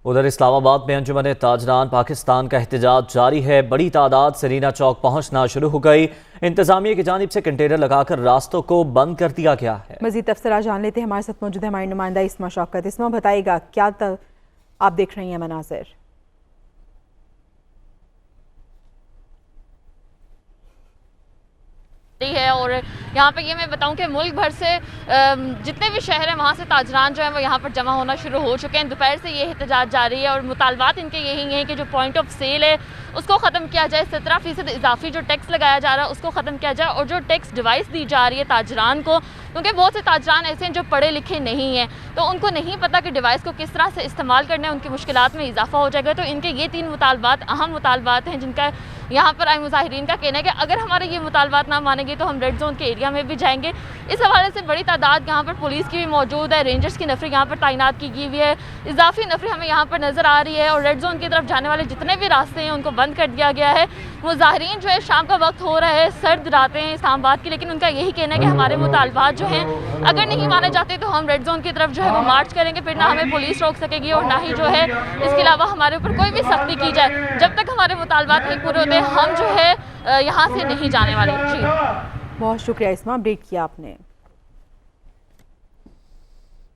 ادھر اسلام آباد میں انجمن تاجران پاکستان کا احتجاج جاری ہے۔ بڑی تعداد سرینا چوک پہنچنا شروع ہو گئی۔ انتظامیہ کی جانب سے کنٹینر لگا کر راستوں کو بند کر دیا گیا ہے۔ مزید تفصیلات جان لیتے ہیں، ہمارے ساتھ موجود ہے ہماری نمائندہ اسما شوکت۔ اسما، بتائیے گا کیا آپ دیکھ رہی ہیں مناظر؟ ہے اور یہاں پہ یہ میں بتاؤں کہ ملک بھر سے جتنے بھی شہر ہیں وہاں سے تاجران جو ہیں وہ یہاں پر جمع ہونا شروع ہو چکے ہیں۔ دوپہر سے یہ احتجاج جاری ہے اور مطالبات ان کے یہی ہیں کہ جو پوائنٹ آف سیل ہے اس کو ختم کیا جائے، 17% اضافی جو ٹیکس لگایا جا رہا ہے اس کو ختم کیا جائے، اور جو ٹیکس ڈیوائس دی جا رہی ہے تاجران کو، کیونکہ بہت سے تاجران ایسے ہیں جو پڑھے لکھے نہیں ہیں تو ان کو نہیں پتہ کہ ڈیوائس کو کس طرح سے استعمال کرنا ہے، ان کی مشکلات میں اضافہ ہو جائے گا۔ تو ان کے یہ 3 مطالبات اہم مطالبات ہیں جن کا یہاں پر آئے مظاہرین کا کہنا ہے کہ اگر ہمارے یہ مطالبات نہ مانیں گے تو ہم ریڈ زون کے ایریا میں بھی جائیں گے۔ اس حوالے سے بڑی تعداد یہاں پر پولیس کی بھی موجود ہے، رینجرز کی نفری یہاں پر تعینات کی گئی ہوئی ہے، اضافی نفری ہمیں یہاں پر نظر آ رہی ہے، اور ریڈ زون کی طرف جانے والے جتنے بھی راستے ہیں ان کو بند کر دیا گیا ہے۔ مظاہرین جو ہے شام کا وقت ہو رہا ہے، سرد راتیں ہیں اسلام آباد کی، لیکن ان کا یہی کہنا ہے کہ ہمارے مطالبات جو ہیں اگر نہیں مانے جاتے تو ہم ریڈ زون کی طرف جو ہے وہ مارچ کریں گے، پھر نہ ہمیں پولیس روک سکے گی اور نہ ہی جو ہے اس کے علاوہ ہمارے اوپر کوئی بھی سختی کی جائے۔ جب تک ہمارے مطالبات نہیں پورے ہوتے ہم جو ہے یہاں سے نہیں جانے والے۔ جی بہت شکریہ اسما، اپڈیٹ کیا آپ نے۔